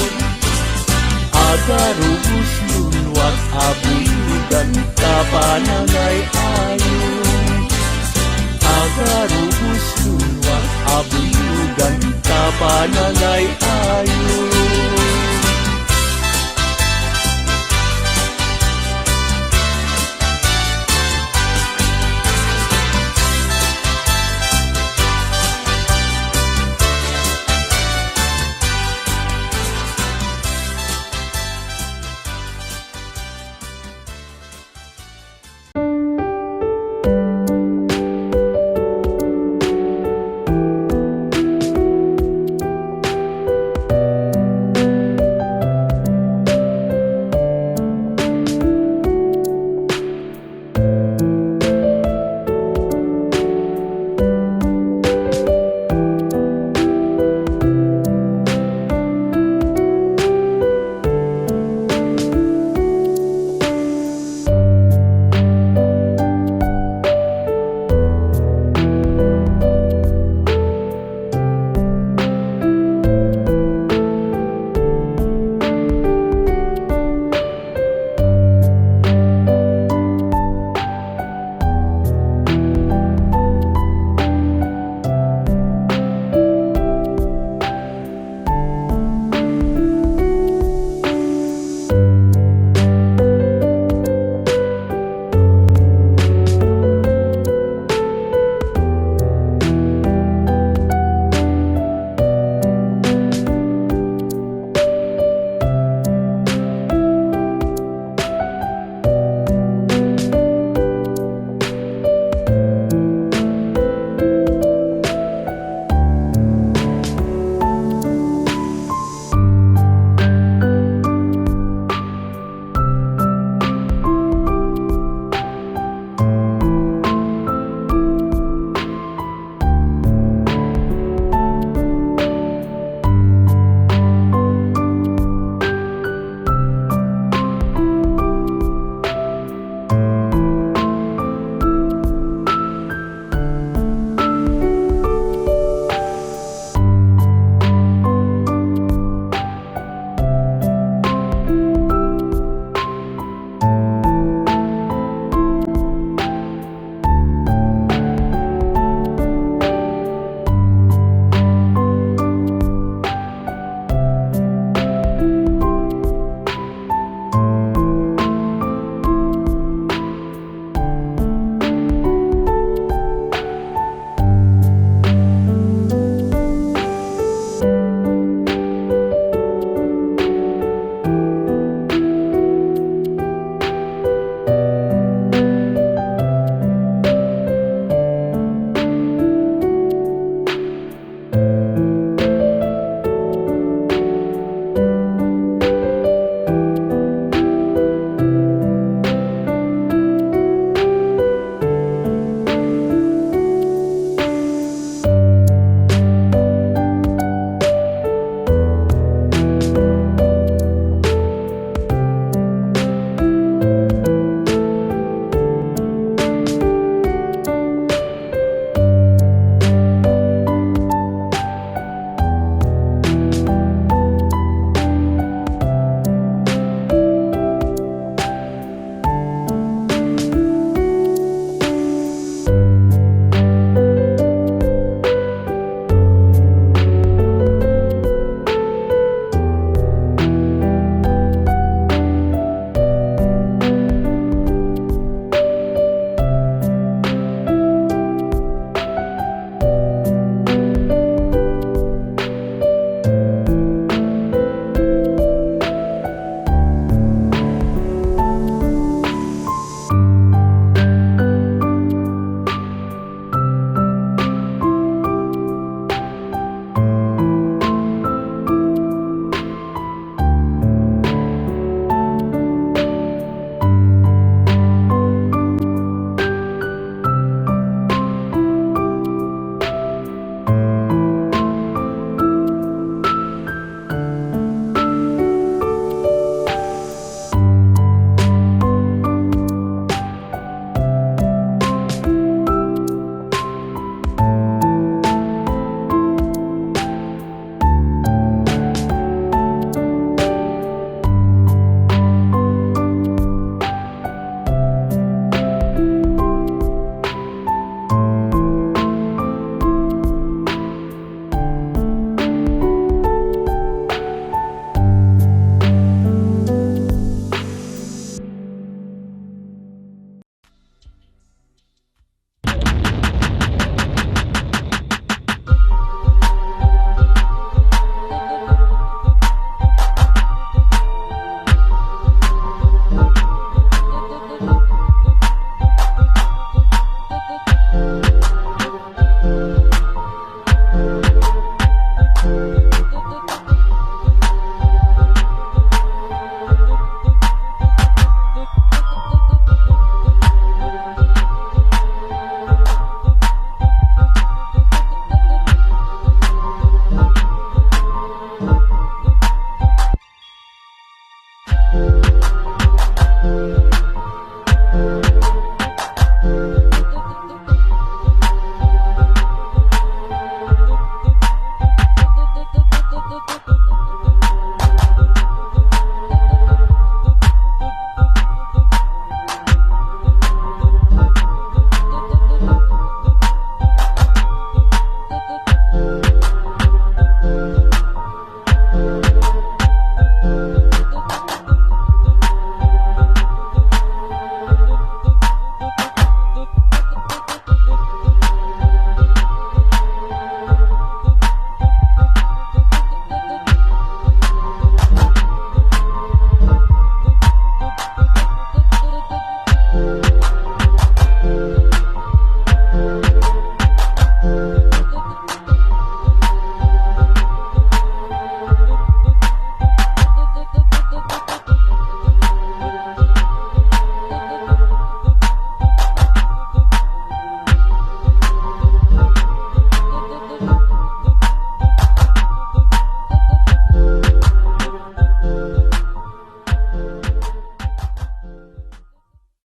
Agarubus lulwat abuyugan kapananay ayon Agarubus lulwat abuyugan kapananay ayon